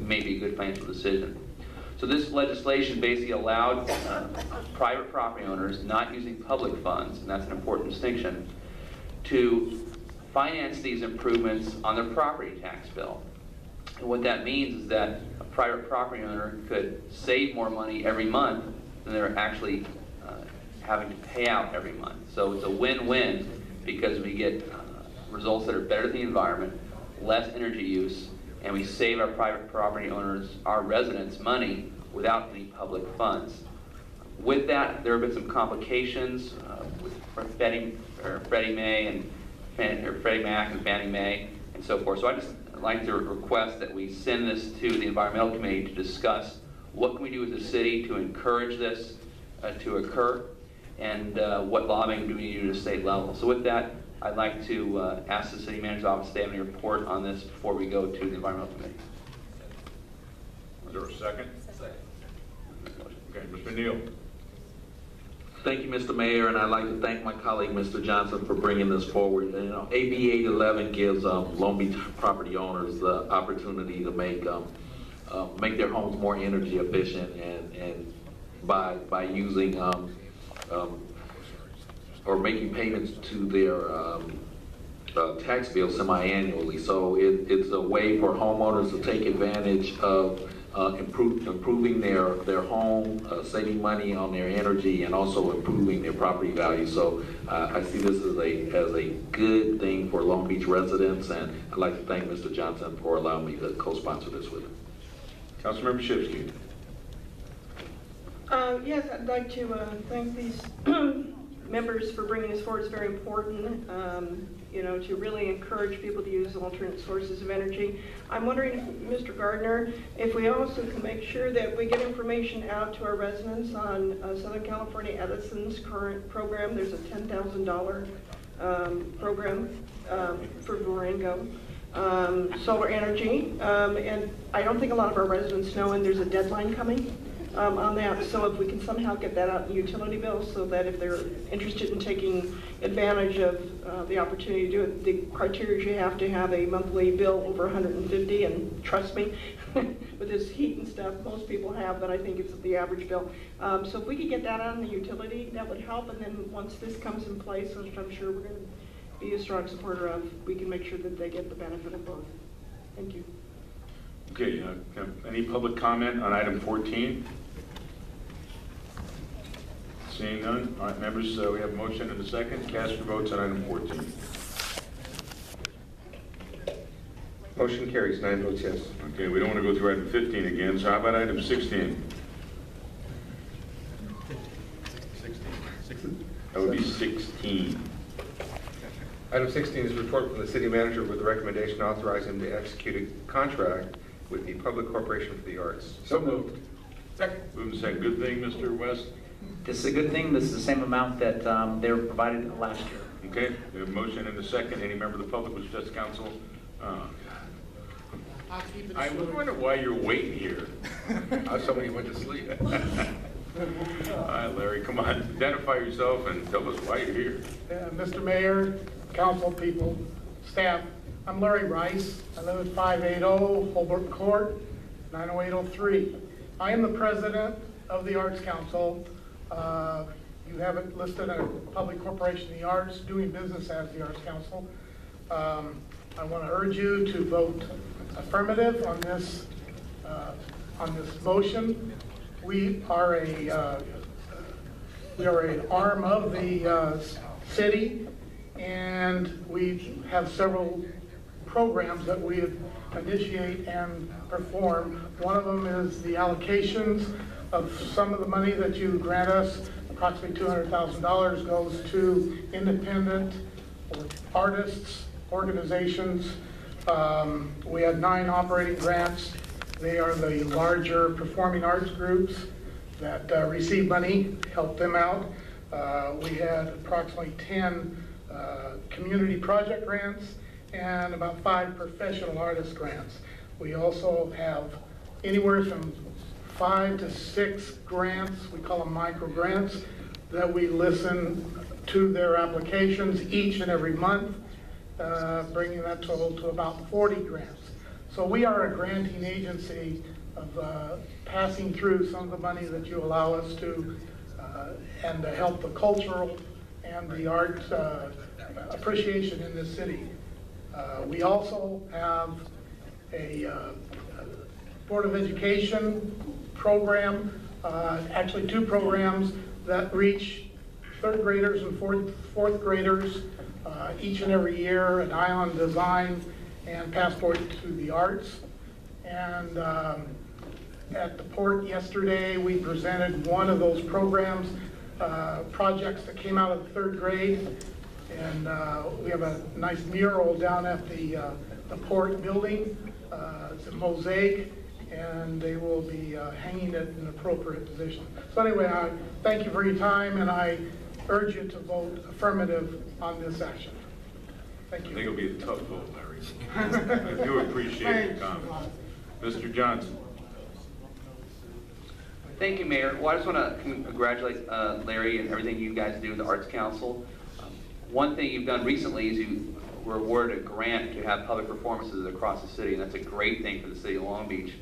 may be a good financial decision. So this legislation basically allowed private property owners not using public funds, and that's an important distinction, to finance these improvements on their property tax bill. And what that means is that a private property owner could save more money every month than they're actually having to pay out every month. So it's a win-win because we get results that are better for the environment, less energy use, and we save our private property owners, our residents, money without any public funds. With that, there have been some complications with Freddie Mac and Fannie Mae and so forth. So I just like to request that we send this to the Environmental Committee to discuss what can we do as a city to encourage this to occur, and what lobbying do we need to do at a state level. So with that, I'd like to ask the City Manager's Office to have any report on this before we go to the Environmental Committee. Is there a second? Second. Okay, Mr. Neal. Thank you, Mr. Mayor, and I'd like to thank my colleague, Mr. Johnson, for bringing this forward. You know, AB 811 gives Long Beach property owners the opportunity to make their homes more energy efficient, and by using or making payments to their tax bill semi-annually. So it's a way for homeowners to take advantage of improving their home, saving money on their energy, and also improving their property value. So I see this as a good thing for Long Beach residents, and I'd like to thank Mr. Johnson for allowing me to co-sponsor this with him. Councilmember Shipsky. Yes, I'd like to thank these members for bringing this forward. It's very important, you know, to really encourage people to use alternate sources of energy. I'm wondering, Mr. Gardner, if we also can make sure that we get information out to our residents on Southern California Edison's current program. There's a $10,000 program for Durango. Solar energy, and I don't think a lot of our residents know, and there's a deadline coming on that. So if we can somehow get that out in utility bills, so that if they're interested in taking advantage of the opportunity to do it, the criteria is you have to have a monthly bill over 150, and trust me, with this heat and stuff, most people have, but I think it's the average bill. So if we could get that out in the utility, that would help, and then once this comes in place, which I'm sure we're going to be a strong supporter of, we can make sure that they get the benefit of both. Thank you. Okay, any public comment on item 14? Seeing none. All right, members, we have a motion and a second. Cast your votes on item 14. Motion carries, 9 votes yes. Okay, we don't want to go through item 15 again, so how about item 16? That would be 16. Item 16 is a report from the city manager with the recommendation authorizing him to execute a contract with the Public Corporation for the Arts. So moved. Second. Moved and second. Good thing, Mr. West. This is a good thing. This is the same amount that they were provided last year. Okay, we have a motion and a second. Any member of the public wish to address council? I wonder why you're waiting here. Somebody went to sleep. All right, Larry, come on. Identify yourself and tell us why you're here. Mr. Mayor, council people, staff, I'm Larry Rice. I live at 580 Holbrook Court, 90803. I am the president of the Arts Council. You have it listed as Public Corporation of the Arts, doing business as the Arts Council. I want to urge you to vote affirmative on this motion. We are an arm of the city, and we have several programs that we initiate and perform. One of them is the allocations of some of the money that you grant us. Approximately $200,000 goes to independent artists, organizations. We had 9 operating grants. They are the larger performing arts groups that receive money, help them out. We had approximately 10 community project grants and about 5 professional artist grants. We also have anywhere from 5 to 6 grants, we call them micro grants, that we listen to their applications each and every month, bringing that total to about 40 grants. So we are a granting agency of passing through some of the money that you allow us to, and to help the cultural and the art appreciation in this city. We also have a Board of Education program, actually 2 programs that reach 3rd graders and 4th graders each and every year, an eye on design and passport to the arts. And at the port yesterday, we presented one of those programs, projects that came out of the 3rd grade. And we have a nice mural down at the port building. It's a mosaic, and they will be hanging it in an appropriate position. So anyway, I thank you for your time, and I urge you to vote affirmative on this action. Thank you. I think it'll be a tough vote, Larry. I do appreciate your comments. Mr. Johnson. Thank you, Mayor. Well, I just want to congratulate Larry and everything you guys do with the Arts Council. One thing you've done recently is you were awarded a grant to have public performances across the city, and that's a great thing for the city of Long Beach.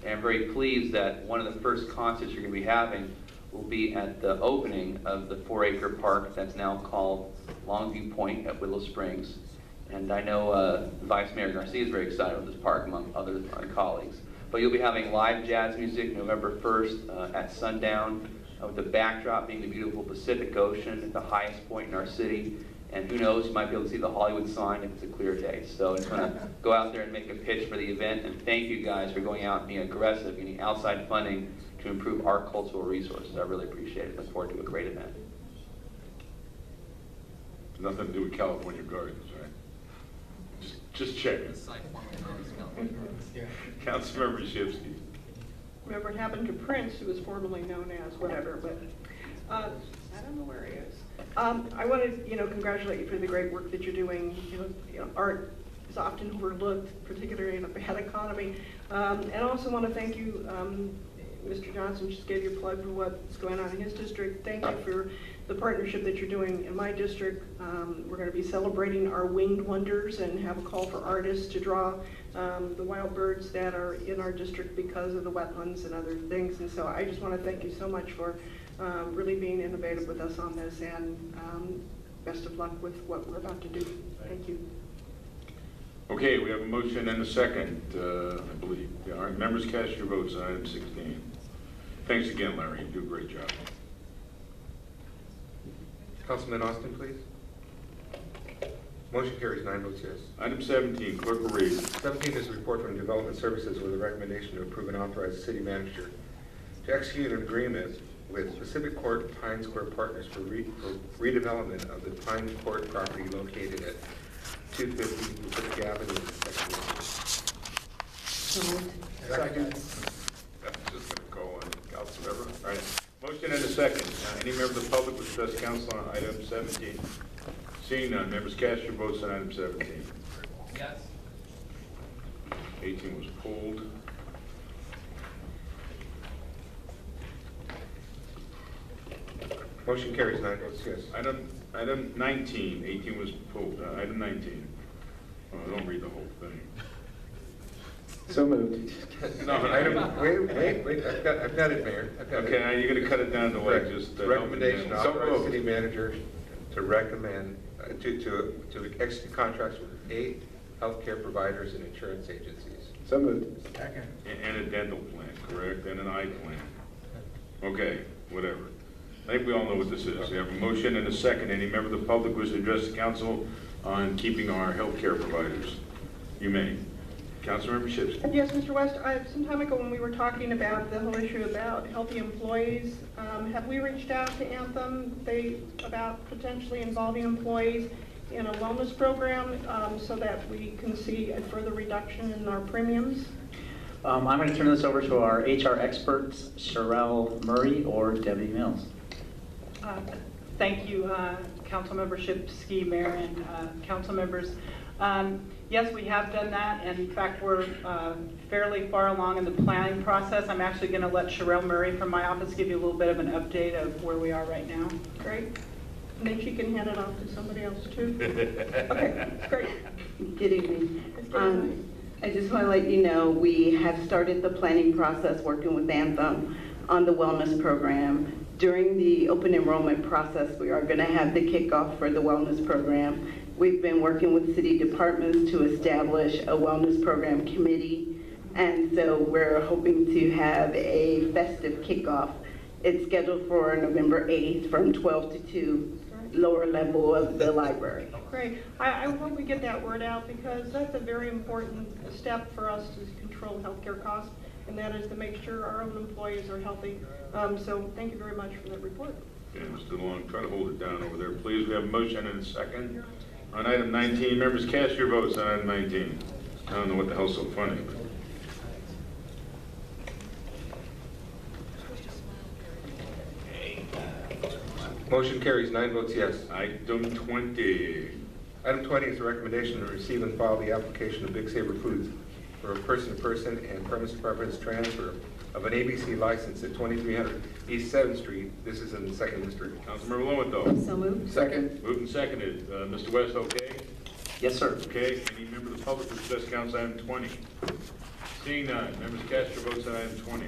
And I'm very pleased that one of the first concerts you're going to be having will be at the opening of the 4-acre park that's now called Longview Point at Willow Springs. And I know Vice Mayor Garcia is very excited about this park, among other colleagues. But you'll be having live jazz music November 1st at sundown, with the backdrop being the beautiful Pacific Ocean at the highest point in our city. And who knows, you might be able to see the Hollywood sign if it's a clear day. So I just want to go out there and make a pitch for the event, and thank you guys for going out and being aggressive, getting outside funding to improve our cultural resources. I really appreciate it. Look forward to a great event. Nothing to do with California Gardens, right? Just checking. Councilmember Shipsky. Remember, it happened to Prince, who was formerly known as whatever, but I don't know where he is. I want to, congratulate you for the great work that you're doing. Art is often overlooked, particularly in a bad economy. And I also want to thank you, Mr. Johnson just gave you a plug for what's going on in his district. Thank you for the partnership that you're doing in my district. We're going to be celebrating our winged wonders and have a call for artists to draw the wild birds that are in our district because of the wetlands and other things. And so I just want to thank you so much for really being innovative with us on this, and best of luck with what we're about to do. Thank you. Okay, we have a motion and a second, I believe. Yeah, all right, members, cast your votes on item 16. Thanks again, Larry. You do a great job. Councilman Austin, please. Motion carries 9 votes yes. Item 17, clerk will read. 17 is a report from Development Services with a recommendation to approve and authorize the city manager to execute an agreement with Pacific Court Pine Square Partners for redevelopment of the Pine Court property located at 250 Pacific Avenue. Second. That's just going to go on, Councilmember. All right. Motion and a second. Any member of the public will address council on item 17. Seeing none, members, cast your votes on item 17. Yes. 18 was pulled. Motion carries 9 votes yes. Item 19, 18 was pulled. Item 19. Oh, don't read the whole thing. So moved. No, Wait, I've got it, Mayor. Okay, now you're going to cut it down to what? Just recommendation to So authorize moved. city manager to recommend to execute contracts with 8 healthcare providers and insurance agencies. So moved. And a dental plan, correct? And an eye plan. Okay, whatever. I think we all know what this is. We have a motion and a second. Any member of the public wish to address the council on keeping our healthcare providers? You may. Councilmember Shipsky. Yes, Mr. West, some time ago when we were talking about the whole issue about healthy employees, have we reached out to Anthem about potentially involving employees in a wellness program so that we can see a further reduction in our premiums? I'm going to turn this over to our HR experts, Sherelle Murray or Debbie Mills. Thank you, Councilmember Shipsky, Mayor, and council members. Yes, we have done that, and in fact, we're fairly far along in the planning process. I'm actually going to let Sherelle Murray from my office give you a little bit of an update of where we are right now. Great. And then she can hand it off to somebody else too. Okay, great. Good evening. I just want to let you know we have started the planning process working with Anthem on the wellness program. During the open enrollment process, we are going to have the kickoff for the wellness program. We've been working with city departments to establish a wellness program committee, and so we're hoping to have a festive kickoff. It's scheduled for November 8th from 12 to 2, lower level of the library. Great. I hope we get that word out, because that's a very important step for us to control healthcare costs, and that is to make sure our own employees are healthy. So thank you very much for that report. Okay, Mr. DeLong, try to hold it down over there, please. We have a motion and a second on item 19. Members, cast your votes on item 19. I don't know what the hell's so funny, but. Motion carries 9 votes yes. Item 20. Item 20 is a recommendation to receive and file the application of Big Saber Foods for a person-to-person and premise-to-premise transfer of an ABC license at 2300 East 7th Street. This is in the 2nd District. Councilmember Lowenthal. So moved. Second. Moved and seconded. Mr. West, okay? Yes, sir. Okay. Any member of the public who discuss council item 20? Seeing none, members cast your votes on item 20.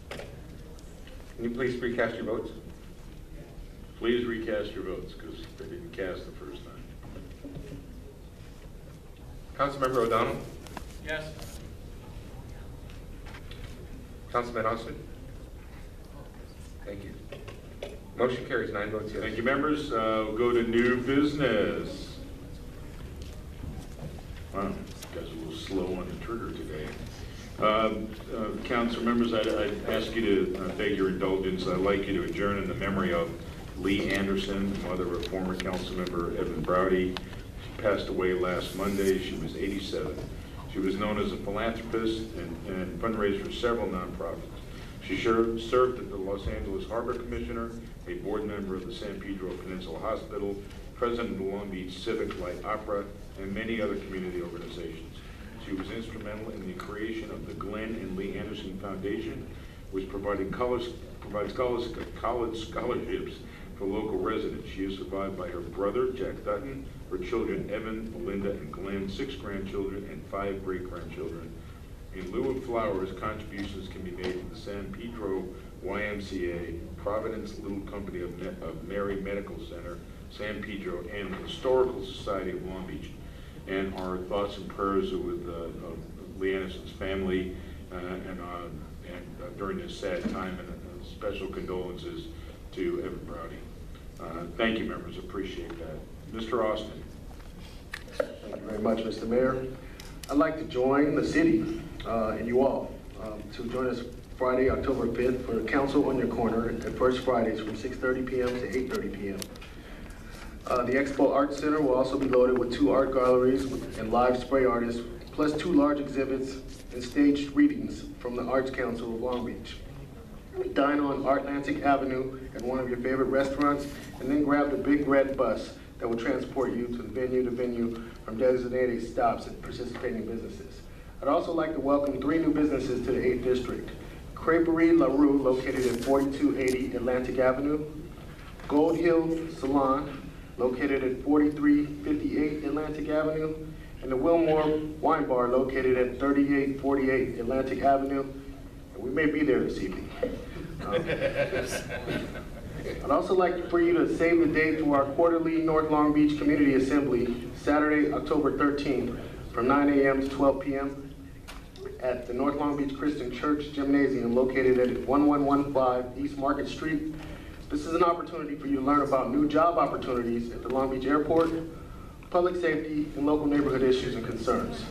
Can you please recast your votes? Please recast your votes, because they didn't cast the first time. Councilmember O'Donnell? Yes. Councilman Austin? Thank you. Motion carries 9 votes yes. Thank you, members. We'll go to new business. Wow, guys are a little slow on the trigger today. Council members, I'd ask you to beg your indulgence. I'd like you to adjourn in the memory of Lee Anderson, mother of former council member Evan Browdy. She passed away last Monday. She was 87. She was known as a philanthropist and fundraised for several nonprofits. She served as the Los Angeles Harbor Commissioner, a board member of the San Pedro Peninsula Hospital, president of the Long Beach Civic Light Opera, and many other community organizations. She was instrumental in the creation of the Glenn and Lee Anderson Foundation, which provides college scholarships for local residents. She is survived by her brother, Jack Dutton, her children, Evan, Melinda, and Glenn, 6 grandchildren, and 5 great-grandchildren. In lieu of flowers, contributions can be made to the San Pedro YMCA, Providence Little Company of Mary Medical Center, San Pedro, and the Historical Society of Long Beach. And our thoughts and prayers are with Lee Anderson's family during this sad time, and special condolences to Evan Browdy. Thank you, members. Appreciate that. Mr. Austin. Thank you very much, Mr. Mayor. I'd like to join the city and you all to join us Friday, October 5th for Council on Your Corner at First Fridays from 6:30 p.m. to 8:30 p.m. The Expo Art Center will also be loaded with 2 art galleries and live spray artists, plus 2 large exhibits and staged readings from the Arts Council of Long Beach. Dine on Atlantic Avenue at one of your favorite restaurants, and then grab the big red bus that will transport you to venue from designated stops at participating businesses. I'd also like to welcome 3 new businesses to the 8th District. Creperie La Rue, located at 4280 Atlantic Avenue. Gold Hill Salon, located at 4358 Atlantic Avenue. And the Wilmore Wine Bar, located at 3848 Atlantic Avenue. And we may be there this evening. I'd also like for you to save the date to our quarterly North Long Beach Community Assembly, Saturday, October 13th, from 9 a.m. to 12 p.m. at the North Long Beach Christian Church Gymnasium, located at 1115 East Market Street. This is an opportunity for you to learn about new job opportunities at the Long Beach Airport, public safety, and local neighborhood issues and concerns.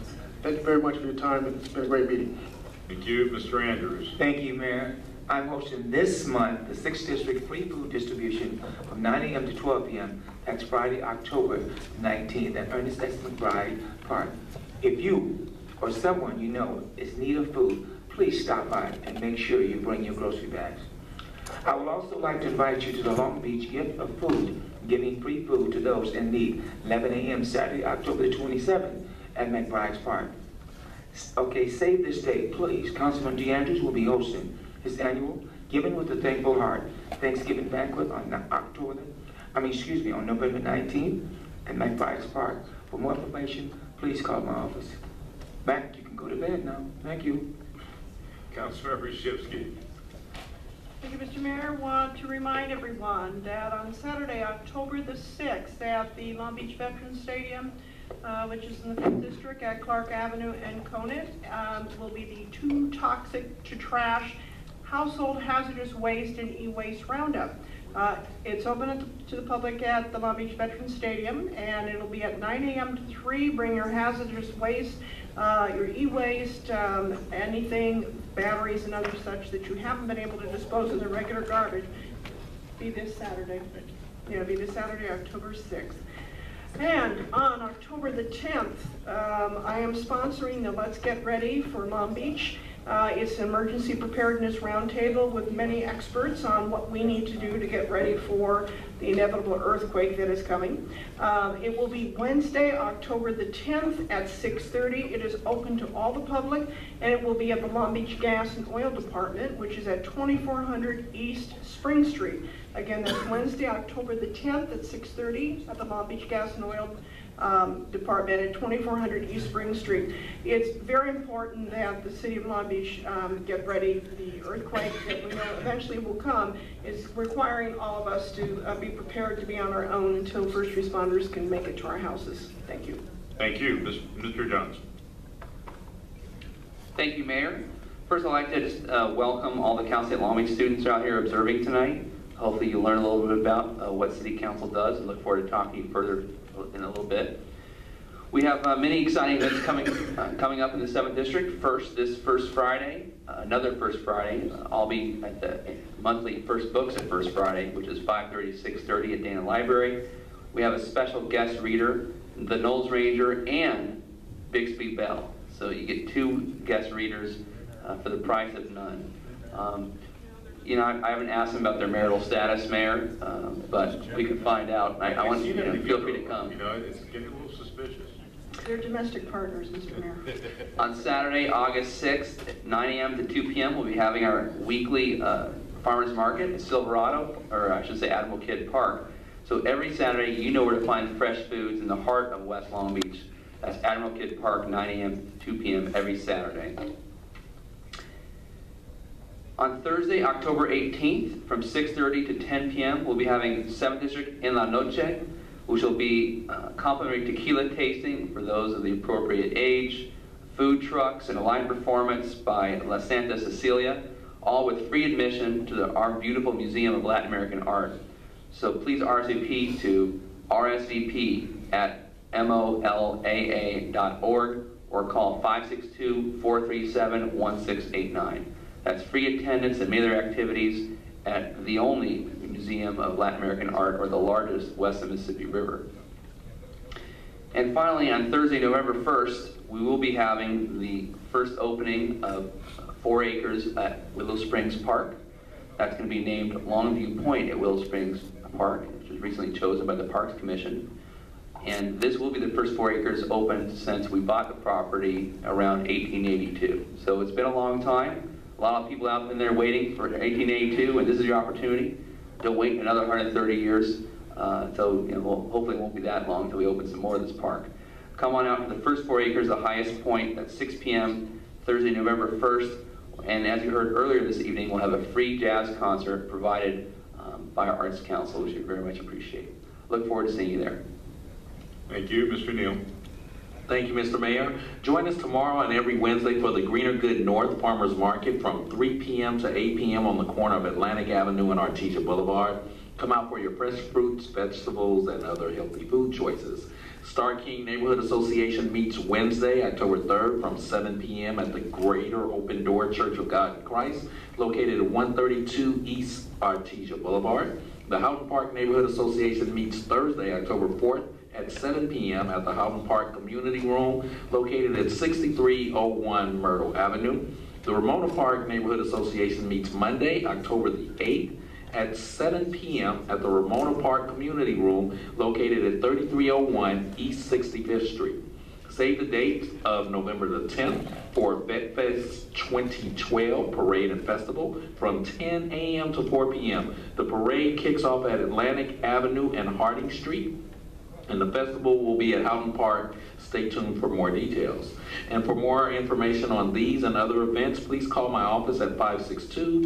Thank you very much for your time. It's been a great meeting. Thank you. Mr. Andrews. Thank you, Mayor. I'm hosting this month the 6th District Free Food Distribution from 9 a.m. to 12 p.m. That's Friday, October 19th at Ernest S. McBride Park. If you or someone you know is in need of food, please stop by and make sure you bring your grocery bags. I would also like to invite you to the Long Beach Gift of Food, giving free food to those in need, 11 a.m. Saturday, October the 27th at McBride's Park. Okay, save this date, please. Councilman DeAndrews will be hosting his annual Giving with a Thankful Heart Thanksgiving banquet on November 19th at McBride's Park. For more information, please call my office. Back, you can go to bed now. Thank you. Councilmember Shipsky. Thank you, Mr. Mayor. Want to remind everyone that on Saturday, October the 6th, at the Long Beach Veterans Stadium, which is in the 5th District at Clark Avenue and Conant, will be the Too Toxic to Trash Household Hazardous Waste and E-Waste Roundup. It's open to the public at the Long Beach Veterans Stadium, and it'll be at 9 a.m. to 3. Bring your hazardous waste, your e-waste, anything, batteries and other such that you haven't been able to dispose of the regular garbage. Be this Saturday. Yeah, be this Saturday, October 6th. And on October the 10th, I am sponsoring the Let's Get Ready for Long Beach. It's an emergency preparedness roundtable with many experts on what we need to do to get ready for the inevitable earthquake that is coming. It will be Wednesday, October the 10th at 6:30. It is open to all the public, and it will be at the Long Beach Gas and Oil Department, which is at 2400 East Spring Street. Again, that's Wednesday, October the 10th at 6:30 at the Long Beach Gas and Oil Department at 2400 East Spring Street. It's very important that the City of Long Beach get ready. The earthquake that we know eventually will come is requiring all of us to be prepared to be on our own until first responders can make it to our houses. Thank you. Thank you. Mr. Johnson. Thank you, Mayor. First, I'd like to just welcome all the Cal State Long Beach students out here observing tonight. Hopefully you'll learn a little bit about what City Council does, and look forward to talking to you further in a little bit. We have many exciting events coming up in the 7th District. This first Friday, another First Friday. I'll be at the monthly First Books at First Friday, which is 5:30 to 6:30 at Dana Library. We have a special guest reader, the Knowles Ranger and Bixby Bell. So you get 2 guest readers for the price of none. You know, I haven't asked them about their marital status, Mayor, but we can find out. I want you to feel free to come. You know, it's getting a little suspicious. They're domestic partners, Mr. Mayor. On Saturday, August 6th, at 9 a.m. to 2 p.m., we'll be having our weekly farmers market at Silverado, or I should say Admiral Kidd Park. So every Saturday, you know where to find fresh foods in the heart of West Long Beach. That's Admiral Kidd Park, 9 a.m. to 2 p.m. every Saturday. On Thursday, October 18th, from 6:30 to 10 p.m., we'll be having 7th District en la noche, which will be complimentary tequila tasting for those of the appropriate age, food trucks, and a live performance by La Santa Cecilia, all with free admission to our beautiful Museum of Latin American Art. So please RSVP to rsvp@molaa.org or call 562-437-1689. That's free attendance and many other activities at the only Museum of Latin American Art, or the largest west of the Mississippi River. And finally, on Thursday, November 1st, we will be having the first opening of 4 acres at Willow Springs Park. That's going to be named Longview Point at Willow Springs Park, which was recently chosen by the Parks Commission. And this will be the first 4 acres opened since we bought the property around 1882. So it's been a long time. A lot of people out in there waiting for 1882, and this is your opportunity. Don't wait another 130 years. So hopefully it won't be that long until we open some more of this park. Come on out for the first 4 acres, the highest point at 6 p.m. Thursday, November 1st. And as you heard earlier this evening, we'll have a free jazz concert provided by our Arts Council, which we very much appreciate. Look forward to seeing you there. Thank you. Mr. Neal. Thank you, Mr. Mayor. Join us tomorrow and every Wednesday for the Greener Good North Farmers Market from 3 p.m. to 8 p.m. on the corner of Atlantic Avenue and Artesia Boulevard. Come out for your fresh fruits, vegetables, and other healthy food choices. Star King Neighborhood Association meets Wednesday, October 3rd from 7 p.m. at the Greater Open Door Church of God in Christ, located at 132 East Artesia Boulevard. The Houghton Park Neighborhood Association meets Thursday, October 4th at 7 p.m. at the Houghton Park Community Room, located at 6301 Myrtle Avenue. The Ramona Park Neighborhood Association meets Monday, October the 8th at 7 p.m. at the Ramona Park Community Room, located at 3301 East 65th Street. Save the date of November the 10th for Vet Fest 2012 Parade and Festival from 10 a.m. to 4 p.m. The parade kicks off at Atlantic Avenue and Harding Street, and the festival will be at Houghton Park Stay tuned for more details. And for more information on these and other events, please call my office at 562